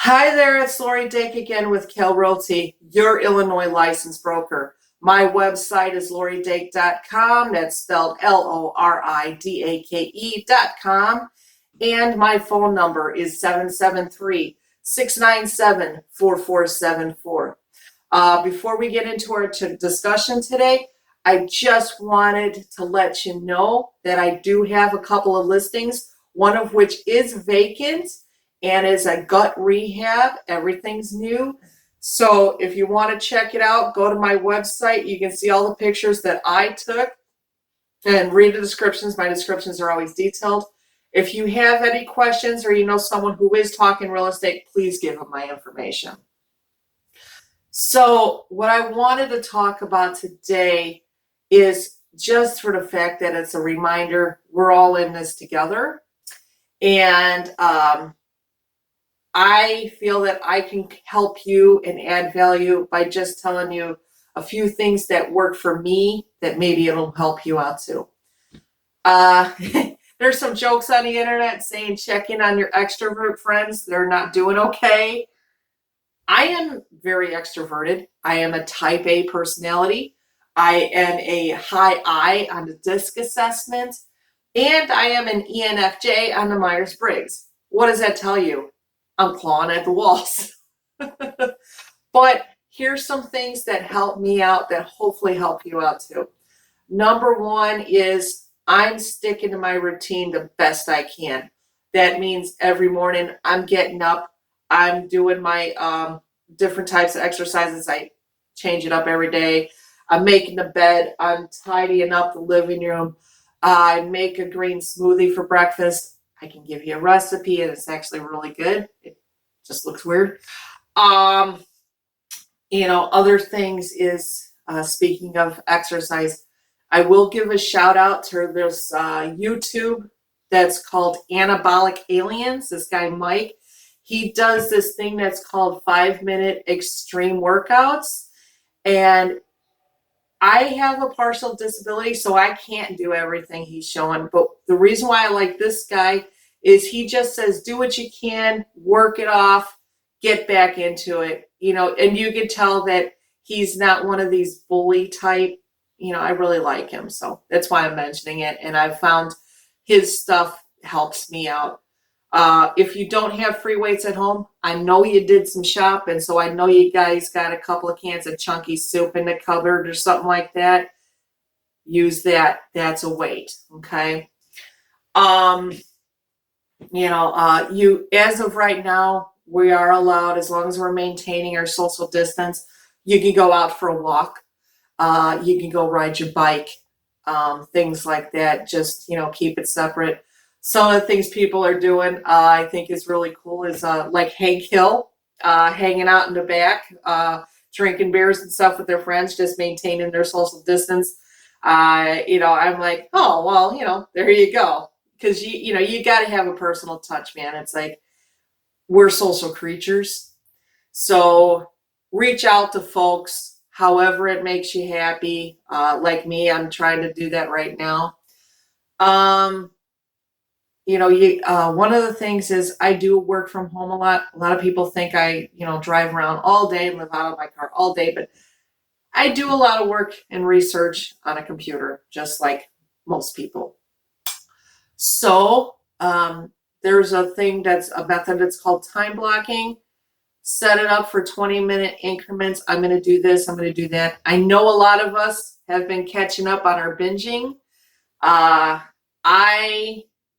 Hi there, it's LDake again with Kale Realty, your Illinois licensed broker. My website is loridake.com. That's spelled LORIDAKE.com. And my phone number is 773-697-4474. Before we get into our discussion today, I just wanted to let you know that I do have a couple of listings, one of which is vacant and is a gut rehab. Everything's new. So if you want to check it out, go to my website. You can see all the pictures that I took and read the descriptions. My descriptions are always detailed. If you have any questions or you know someone who is talking real estate, please give them my information. So what I wanted to talk about today is just for the fact that it's a reminder we're all in this together. And I feel that I can help you and add value by just telling you a few things that work for me that maybe it'll help you out too. There's some jokes on the internet saying check in on your extrovert friends. They're not doing okay. I am very extroverted. I am a type A personality. I am a high I on the DISC assessment. And I am an ENFJ on the Myers-Briggs. What does that tell you? I'm clawing at the walls. But here's some things that help me out that hopefully help you out too. Number one is I'm sticking to my routine the best I can. That means every morning I'm getting up, I'm doing my different types of exercises. I change it up every day. I'm making the bed, I'm tidying up the living room. I make a green smoothie for breakfast. I can give you a recipe and it's actually really good. It just looks weird. Other things is, speaking of exercise, I will give a shout out to this YouTube that's called Anabolic Aliens. This guy, Mike, he does this thing that's called 5-minute extreme workouts. And I have a partial disability, so I can't do everything he's showing. But the reason why I like this guy is he just says, do what you can, work it off, get back into it. And you can tell that he's not one of these bully type. I really like him. So that's why I'm mentioning it. And I've found his stuff helps me out. If you don't have free weights at home, I know you did some shopping, so I know you guys got a couple of cans of chunky soup in the cupboard or something like that. Use that. That's a weight, okay? You as of right now, we are allowed, as long as we're maintaining our social distance, you can go out for a walk. You can go ride your bike, things like that. Just, keep it separate. Some of the things people are doing, I think is really cool is like Hank Hill, hanging out in the back, drinking beers and stuff with their friends, just maintaining their social distance. I'm like, oh, well, there you go. Because, you got to have a personal touch, man. It's like we're social creatures. So reach out to folks, however it makes you happy. Like me, I'm trying to do that right now. One of the things is I do work from home a lot. A lot of people think I, drive around all day and live out of my car all day, but I do a lot of work and research on a computer, just like most people. So there's a method that's called time blocking. Set it up for 20-minute increments. I'm going to do this. I'm going to do that. I know a lot of us have been catching up on our binging. I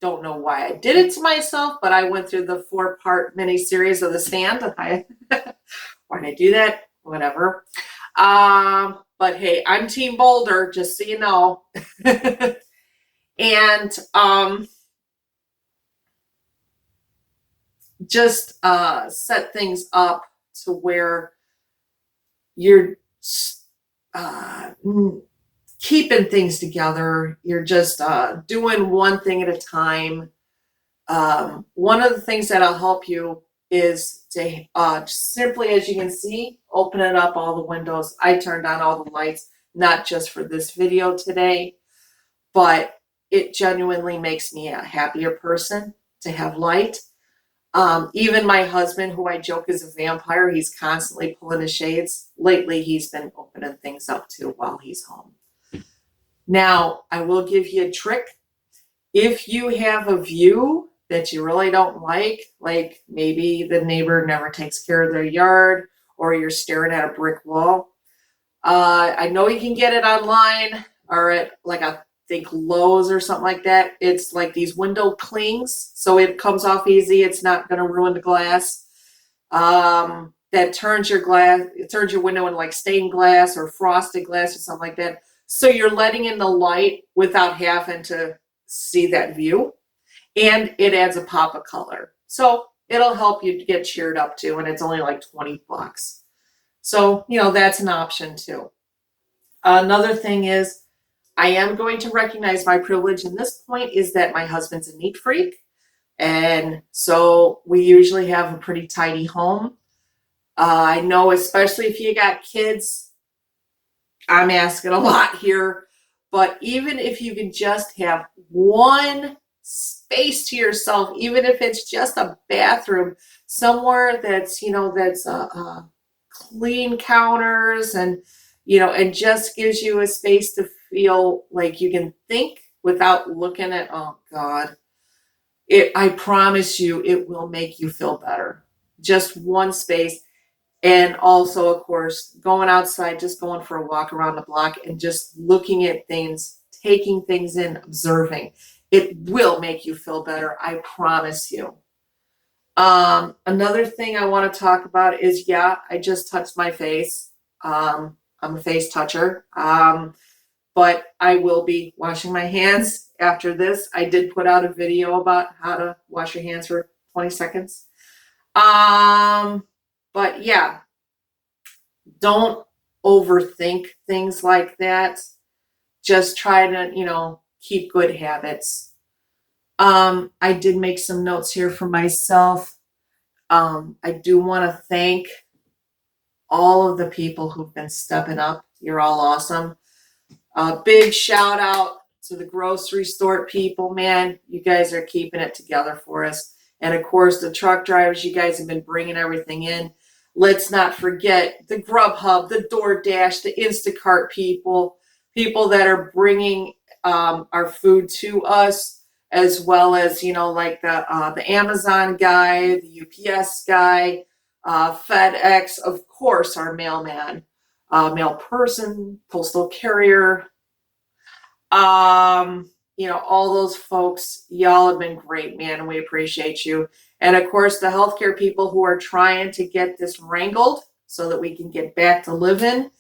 don't know why I did it to myself, but I went through the 4-part mini-series of The Stand. Why did I do that? Whatever. But hey, I'm Team Boulder, just so you know. And just set things up to where you're keeping things together. You're just doing one thing at a time. One of the things that'll help you is to simply, as you can see, open it up all the windows. I turned on all the lights, not just for this video today, but it genuinely makes me a happier person to have light. Even my husband, who I joke is a vampire, he's constantly pulling the shades. Lately, he's been opening things up too while he's home. Now, I will give you a trick. If you have a view that you really don't like maybe the neighbor never takes care of their yard or you're staring at a brick wall, I know you can get it online or at like I think Lowe's or something like that. It's like these window clings, so it comes off easy. It's not going to ruin the glass. That turns your glass, it turns your window into like stained glass or frosted glass or something like that. So you're letting in the light without having to see that view, and it adds a pop of color. So it'll help you get cheered up too, and it's only like $20. So, that's an option too. Another thing is, I am going to recognize my privilege in this point is that my husband's a neat freak. And so we usually have a pretty tidy home. I know, especially if you got kids, I'm asking a lot here. But even if you can just have one space to yourself, even if it's just a bathroom, somewhere that's, that's clean counters and just gives you a space to feel like you can think without looking at, oh God, I promise you, it will make you feel better. Just one space. And also, of course, going outside, just going for a walk around the block and just looking at things, taking things in, observing. It will make you feel better. I promise you. Another thing I want to talk about is, I just touched my face. I'm a face toucher. But I will be washing my hands after this. I did put out a video about how to wash your hands for 20 seconds. But don't overthink things like that. Just try to, keep good habits. I did make some notes here for myself. I do want to thank all of the people who've been stepping up. You're all awesome. Big shout out to the grocery store people, man. You guys are keeping it together for us. And of course, the truck drivers, you guys have been bringing everything in. Let's not forget the Grubhub, the DoorDash, the Instacart people that are bringing our food to us, as well as, like the Amazon guy, the UPS guy, FedEx, of course, our mailman, mail person, postal carrier, all those folks. Y'all have been great, man, and we appreciate you. And of course, the healthcare people who are trying to get this wrangled so that we can get back to living.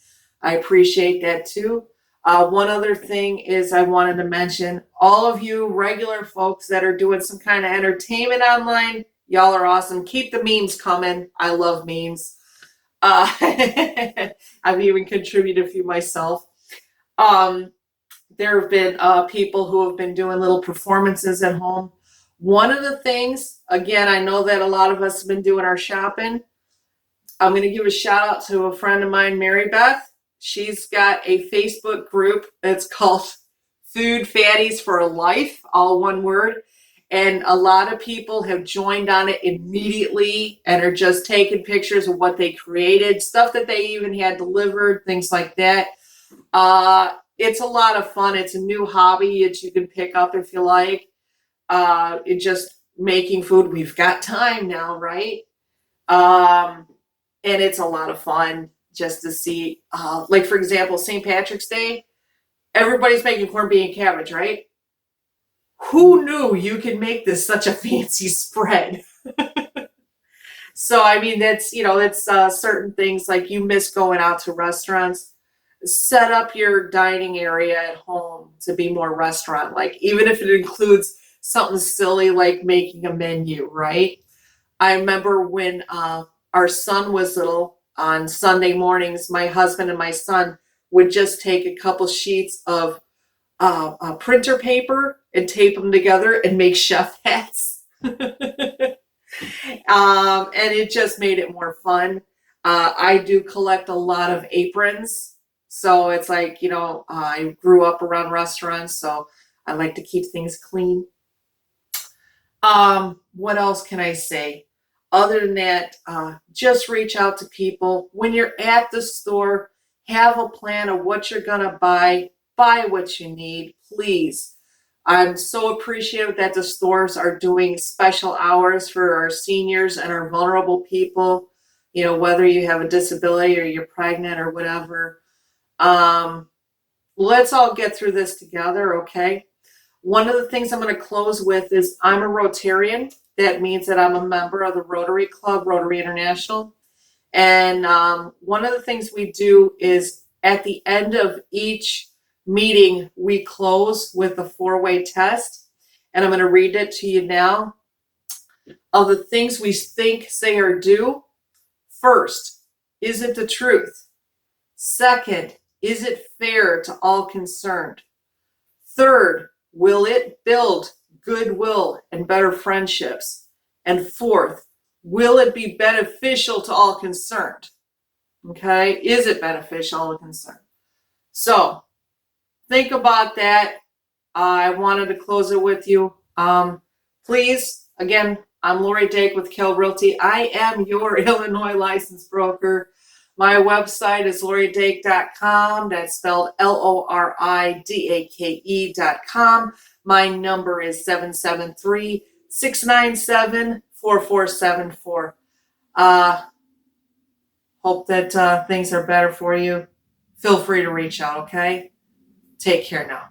I appreciate that too. One other thing is I wanted to mention all of you regular folks that are doing some kind of entertainment online. Y'all are awesome. Keep the memes coming. I love memes. I've even contributed a few myself. There have been people who have been doing little performances at home. One of the things, again, I know that a lot of us have been doing our shopping. I'm going to give a shout out to a friend of mine, Mary Beth. She's got a Facebook group that's called Food Fatties for Life, all one word. And a lot of people have joined on it immediately and are just taking pictures of what they created, stuff that they even had delivered, things like that. It's a lot of fun. It's a new hobby that you can pick up if you like. It's just making food. We've got time now, right? And it's a lot of fun just to see, like for example, St. Patrick's Day, everybody's making corned beef and cabbage, right? Who knew you could make this such a fancy spread? So, I mean, that's certain things like you miss going out to restaurants. Set up your dining area at home to be more restaurant-like, even if it includes something silly like making a menu, right? I remember when our son was little, on Sunday mornings, my husband and my son would just take a couple sheets of printer paper and tape them together and make chef hats. And it just made it more fun. I do collect a lot of aprons. So it's like, I grew up around restaurants, so I like to keep things clean. What else can I say? Other than that, just reach out to people. When you're at the store, have a plan of what you're going to buy. Buy what you need, please. I'm so appreciative that the stores are doing special hours for our seniors and our vulnerable people, you know, whether you have a disability or you're pregnant or whatever. Um, let's all get through this together, okay? One of the things I'm going to close with is I'm a Rotarian. That means that I'm a member of the Rotary Club, Rotary International. And one of the things we do is at the end of each meeting, we close with a four-way test. And I'm going to read it to you now. Of the things we think, say, or do, first, is it the truth? Second, is it fair to all concerned? Third, will it build goodwill and better friendships? And fourth, will it be beneficial to all concerned? Okay, is it beneficial to all concerned? So think about that. I wanted to close it with you. Please, again, I'm Lori Dake with Kale Realty. I am your Illinois licensed broker. My website is loridake.com. That's spelled LORIDAKE.com. My number is 773-697-4474. Hope that things are better for you. Feel free to reach out, okay? Take care now.